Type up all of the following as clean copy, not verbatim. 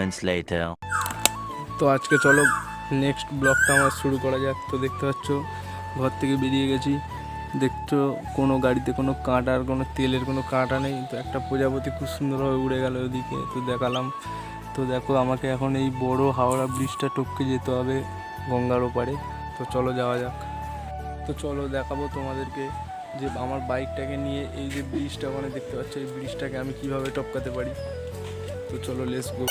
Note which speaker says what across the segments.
Speaker 1: moments later.
Speaker 2: তো আজকে চলো নেক্সট ব্লগটা আমার শুরু করা যাক। তো দেখতে পাচ্ছ ঘর থেকে বেরিয়ে গেছি, দেখছো কোনো গাড়িতে কোনো কাঁটার কোনো তেলের কোনো কাঁটা নেই। তো একটা প্রজাপতি খুব সুন্দরভাবে উড়ে গেল ওদিকে, তো দেখালাম। তো দেখো আমাকে এখন এই বড় হাওড়া ব্রিজটা টপকে যেতে হবে গঙ্গার ওপারে। তো চলো যাওয়া যাক। তো চলো দেখাবো তোমাদেরকে যে আমার বাইকটাকে নিয়ে এই যে ব্রিজটা ওখানে দেখতে পাচ্ছ, এই ব্রিজটাকে আমি কিভাবে টপকাতে পারি। তো চলো লেটস গো।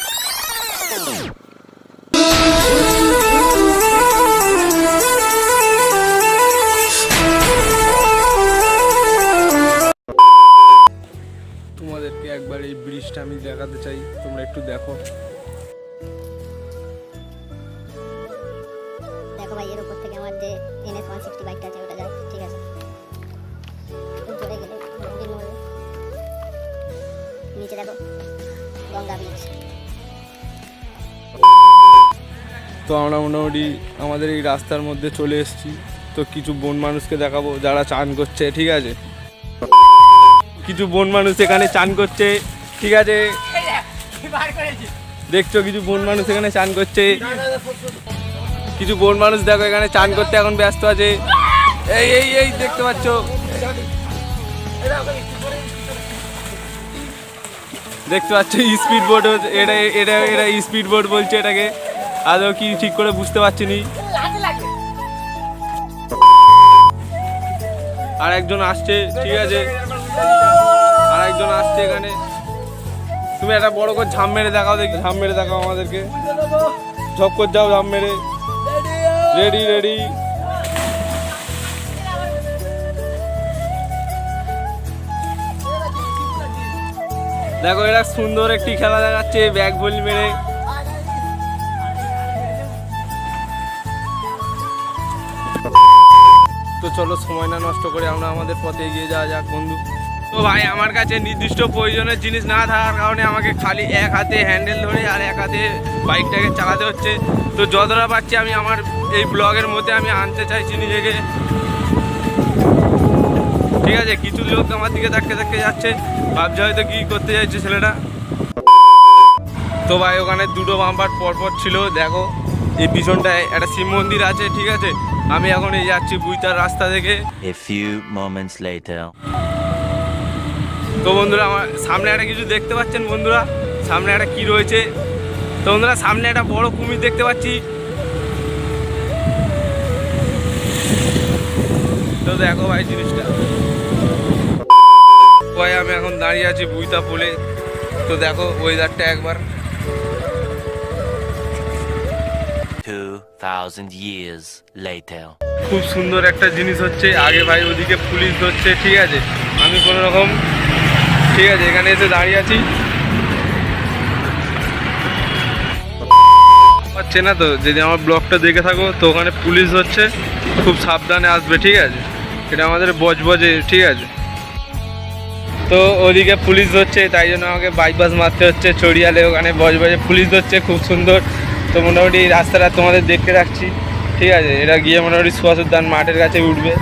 Speaker 2: তোমাদেরকে একবার এই ব্রিজটা আমি দেখাতে চাই, তোমরা একটু দেখো।
Speaker 3: দেখো ভাই, এর উপর থেকে আমার যে NS 160 বাইকটা আছে ওটা যায়, ঠিক আছে। চলে গেলে নিচে দেখো গঙ্গা ব্রিজ।
Speaker 2: তো আমরা মোটামুটি আমাদের এই রাস্তার মধ্যে চলে এসেছি। তো কিছু বন মানুষকে দেখাবো যারা চান করছে, ঠিক আছে। কিছু বন মানুষ এখানে চান করছে, ঠিক আছে। দেখছো কিছু বন মানুষ এখানে চান করছে, কিছু বন মানুষ দেখো এখানে চান করতে এখন ব্যস্ত আছে। এই এই এই দেখতে পাচ্ছ, দেখতে পাচ্ছ স্পিড বোট। এটা এটা এটা স্পিড বোট বলছে এটাকে, আদৌ কি ঠিক করে বুঝতে পারছি নি। আর একজন আসছে, ঠিক আছে, আর একজন আসছে এখানে। তুমি একটা বড় করে ঝাম মেরে দেখাও, দেখি ঝাম মেরে দেখাও আমাদেরকে। ঝপ করে যাও ঝাম মেরে। Ready ready. দেখো এটা সুন্দর একটি খেলা দেখাচ্ছে ব্যাগ বল মেরে। তো চলো সময় না নষ্ট করে আমরা আমাদের পথে এগিয়ে যাওয়া যাক বন্ধু। তো ভাই আমার কাছে নির্দিষ্ট প্রয়োজনের জিনিস না থাকার কারণে আমাকে খালি এক হাতে হ্যান্ডেল ধরে আর এক হাতে বাইকটাকে চালাতে হচ্ছে। তো যতটা পারছি আমি আমার এই ব্লগের মধ্যে আমি আনতে চাইছি নিজেকে, ঠিক আছে। কিছু লোক আমার দিকে ধাক্কে ধাক্কে যাচ্ছে, ভাবছে হয়তো কি করতে চাইছে ছেলেটা। তো ভাই ওখানে দুটো বাম্পার পরপর ছিল, দেখো এই পিছনটায় একটা শিব মন্দির আছে, ঠিক আছে। আমি এখন এই যাচ্ছি বুইতার রাস্তা থেকে।
Speaker 1: A few moments later.
Speaker 2: তো বন্ধুরা আমার সামনে একটা কিছু দেখতে পাচ্ছেন বন্ধুরা, সামনে একটা কি রয়েছে। তো বন্ধুরা সামনে একটা বড় কুমির দেখতে পাচ্ছি। তো দেখো ভাই জিনিসটা। ভাই আমি এখন দাঁড়িয়ে আছি বুইতা পোলে। তো দেখো ওয়েদারটা একবার।
Speaker 1: 2000 years later.
Speaker 2: খুব সুন্দর একটা জিনিস হচ্ছে, আগে ভাই ওদিকে পুলিশ ধরছে, ঠিক আছে। আমি কোনো রকম, ঠিক আছে, এখানে এসে দাঁড়িয়ে আছি। পাচ্ছে না তো, যদি আমার ব্লগটা দেখে থাকো তো ওখানে পুলিশ হচ্ছে, খুব সাবধানে আসবে, ঠিক আছে। এটা আমাদের বজবজে, ঠিক আছে। তো ওদিকে পুলিশ ধরছে, তাই জন্য আমাকে বাইপাস মারতে হচ্ছে চড়িয়ালে। ওখানে বজবজে পুলিশ ধরছে খুব সুন্দর। তো মোটামুটি এই রাস্তাটা তোমাদের দেখতে রাখছি, ঠিক আছে। এটা গিয়ে মোটামুটি সুভাষ উদ্যান মাঠের কাছে উঠবে।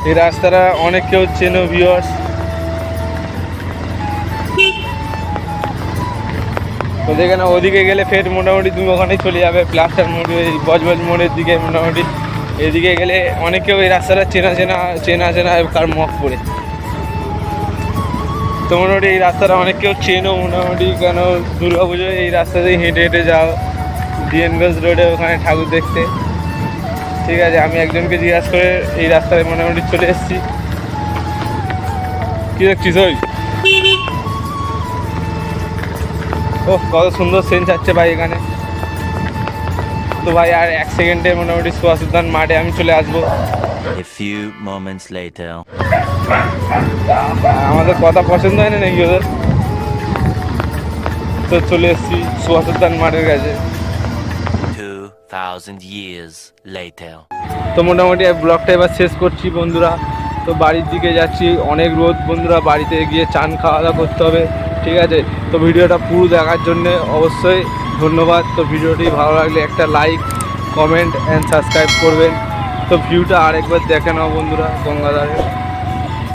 Speaker 2: এই রাস্তাটা অনেক কেউ চেনো ভিউয়ার্স। তো দেখে না ওদিকে গেলে ফের মোটামুটি তুমি ওখানেই চলে যাবে প্লাস্টার মোড়, এই বজবজ মোড়ের দিকে। মোটামুটি এদিকে গেলে অনেকেও এই রাস্তাটা চেনা চেনা চেনা চেনা তার মুখ পড়ে। তো মোটামুটি এই রাস্তাটা অনেক কেউ চেনো মোটামুটি, কেন দুর্গা পুজোয় এই রাস্তা দিয়ে হেঁটে হেঁটে যাও ডিএনগঞ্জ রোডে ওখানে ঠাকুর দেখতে, ঠিক আছে। আমি একজনকে জিজ্ঞাসা করে এই রাস্তায় মোটামুটি চলে এসেছি। কি দেখছিস ওই? ও কত সুন্দর সেন্স আছে ভাই এখানে। তো ভাই আর 1 সেকেন্ডে মোটামুটি সুভাষ উদ্যান মাঠে আমি চলে আসবো।
Speaker 1: A few moments later.
Speaker 2: আমাদের কথা পছন্দ হয় না নাকি ওদের? তো চলে এসেছি সুভাষ উদ্যান মাঠের কাছে।
Speaker 1: 2000 years later.
Speaker 2: তো মোটামুটি ব্লগটা এবার শেষ করছি বন্ধুরা। তো বাড়ির দিকে যাচ্ছি, অনেক রোদ বন্ধুরা, বাড়িতে গিয়ে চান খাওয়া দাওয়া করতে হবে, ঠিক আছে। তো ভিডিওটা পুরো দেখার জন্য অবশ্যই ধন্যবাদ। তো ভিডিওটি ভালো লাগলে একটা লাইক, কমেন্ট অ্যান্ড সাবস্ক্রাইব করবেন। তো ভিউটা আরেকবার দেখে নাও বন্ধুরা গঙ্গাধারে।